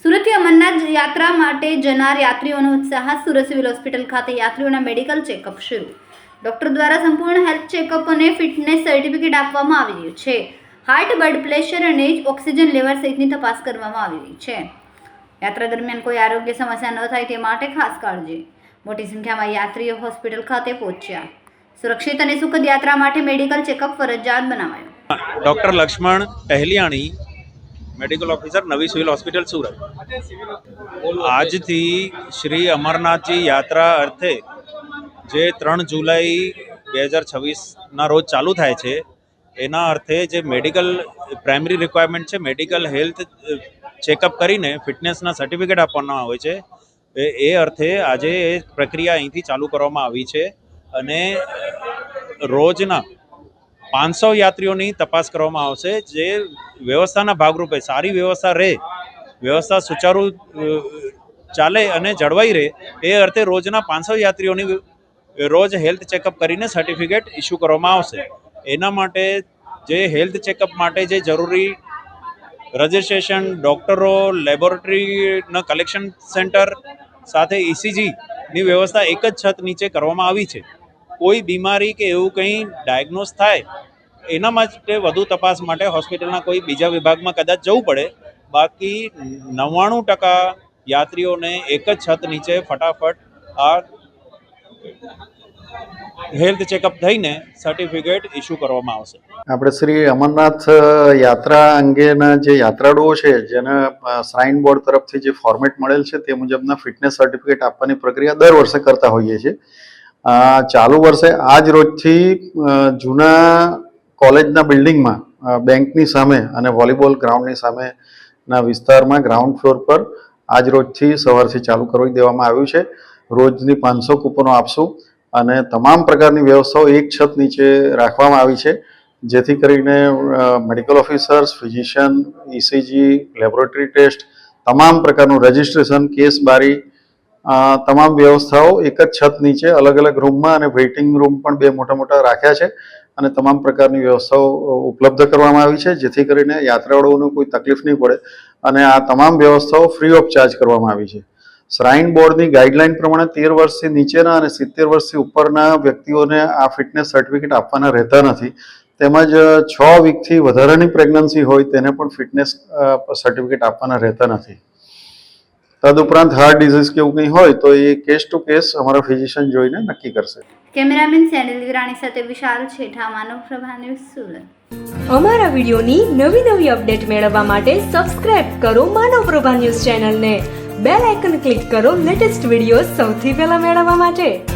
સુરતથી અમરનાથ યાત્રા માટે જનાર યાત્રીઓનો ઉત્સાહ. સુરત સિવિલ હોસ્પિટલ ખાતે યાત્રીઓના મેડિકલ ચેકઅપ શરૂ. ડોક્ટર દ્વારા સંપૂર્ણ હેલ્થ ચેકઅપ અને ફિટનેસ સર્ટિફિકેટ આપવામાં આવી રહ્યું છે. હાર્ટ, બ્લડ પ્રેશર અને ઓક્સિજન લેવલ સહિતની તપાસ કરવામાં આવી રહી છે. યાત્રા દરમિયાન કોઈ આરોગ્ય સમસ્યા ન થાય તે માટે ખાસ કાળજી. મોટી સંખ્યામાં યાત્રીઓ હોસ્પિટલ ખાતે પહોંચ્યા. સુરક્ષિત અને સુખદ યાત્રા માટે મેડિકલ ચેકઅપ ફરજિયાત બનાવાયો. ડૉક્ટર લક્ષ્મણ ટહેલિયાણી, મેડિકલ ઓફિસર, નવી સિવિલ હોસ્પિટલ, સુરત. આજથી શ્રી અમરનાથજી યાત્રા અર્થે જે 3 જુલાઈ 2026ના રોજ ચાલુ થાય છે, એના અર્થે જે મેડિકલ પ્રાઇમરી રિક્વાયરમેન્ટ છે, મેડિકલ હેલ્થ ચેકઅપ કરીને ફિટનેસના સર્ટિફિકેટ આપવામાં આવે છે. એ અર્થે આજે એ પ્રક્રિયા અહીંથી ચાલુ કરવામાં આવી છે અને રોજના 500 યાત્રીઓની તપાસ કરવામાં આવશે. જે વ્યવસ્થાના ભાગરૂપે સારી વ્યવસ્થા રહે, વ્યવસ્થા સુચારુ ચાલે અને જળવાઈ રહે, એ અર્થે રોજના 500 યાત્રીઓની રોજ હેલ્થ ચેકઅપ કરીને સર્ટિફિકેટ ઇસ્યુ કરવામાં આવશે. એના માટે જે હેલ્થ ચેકઅપ માટે જે જરૂરી રજિસ્ટ્રેશન, ડૉક્ટરો, લેબોરેટરીના કલેક્શન સેન્ટર સાથે ECGની વ્યવસ્થા એક જ છત નીચે કરવામાં આવી છે. કોઈ બીમારી કે એવું કંઈ ડાયગ્નોસ થાય એના માટે વધુ તપાસ માટે હોસ્પિટલના કોઈ બીજા વિભાગમાં કદાચ જવું પડે. બાકી 99% યાત્રીઓને એક જ છત નીચે ફટાફટ આ હેલ્થ ચેકઅપ થઈને સર્ટિફિકેટ ઇસ્યુ કરવામાં આવશે. આપણે શ્રી અમરનાથ યાત્રા અંગેના જે યાત્રાળુઓ છે, જેને શ્રાઇન બોર્ડ તરફથી જે ફોર્મેટ મળેલ છે તે મુજબના ફિટનેસ સર્ટિફિકેટ આપવાની પ્રક્રિયા દર વર્ષે કરતા હોઈએ છીએ. ચાલુ વર્ષે આજ રોજથી જૂના કોલેજના બિલ્ડિંગમાં બેંકની સામે અને વોલીબોલ ગ્રાઉન્ડની સામેના વિસ્તારમાં ગ્રાઉન્ડ ફ્લોર પર આજ રોજથી સવારથી ચાલુ કરી દેવામાં આવ્યું છે. રોજની 500 કૂપનો આપશું અને તમામ પ્રકારની વ્યવસ્થાઓ એક છત નીચે રાખવામાં આવી છે, જેથી કરીને medical officers, physician, ECG, laboratory test, તમામ પ્રકારનું રજિસ્ટ્રેશન, કેસ બારી, તમામ વ્યવસ્થાઓ એક જ છત નીચે અલગ અલગ રૂમમાં અને વેઇટિંગ રૂમ પણ 2 મોટા મોટા રાખ્યા છે અને તમામ પ્રકારની વ્યવસ્થાઓ ઉપલબ્ધ કરવામાં આવી છે, જેથી કરીને યાત્રાળુઓને કોઈ તકલીફ નહીં પડે અને આ તમામ વ્યવસ્થાઓ ફ્રી ઓફ ચાર્જ કરવામાં આવી છે. શ્રાઇન બોર્ડની ગાઈડલાઇન પ્રમાણે 13 વર્ષથી નીચેના અને 70 વર્ષથી ઉપરના વ્યક્તિઓને આ ફિટનેસ સર્ટિફિકેટ આપવાના રહેતા નથી. તેમજ 6 વીકથી વધારાની પ્રેગ્નન્સી હોય તેને પણ ફિટનેસ સર્ટિફિકેટ આપવાના રહેતા નથી. તદુપરાંત હાર્ટ ડિઝીઝ કે એવું કંઈ હોય તો એ કેસ ટુ કેસ અમારા ફિઝિશિયન જોઈને નક્કી કરશે. કેમેરામેન સેનિલ વિરાણી સાથે વિશાલ છેઠા, માનવ પ્રભા ન્યૂઝ, સુરત. અમારા વિડીયોની નવી અપડેટ મેળવવા માટે સબસ્ક્રાઇબ કરો માનવ પ્રભા ન્યૂઝ ચેનલને. બેલ આઇકન ક્લિક કરો લેટેસ્ટ વિડીયો સૌથી પહેલા મેળવવા માટે.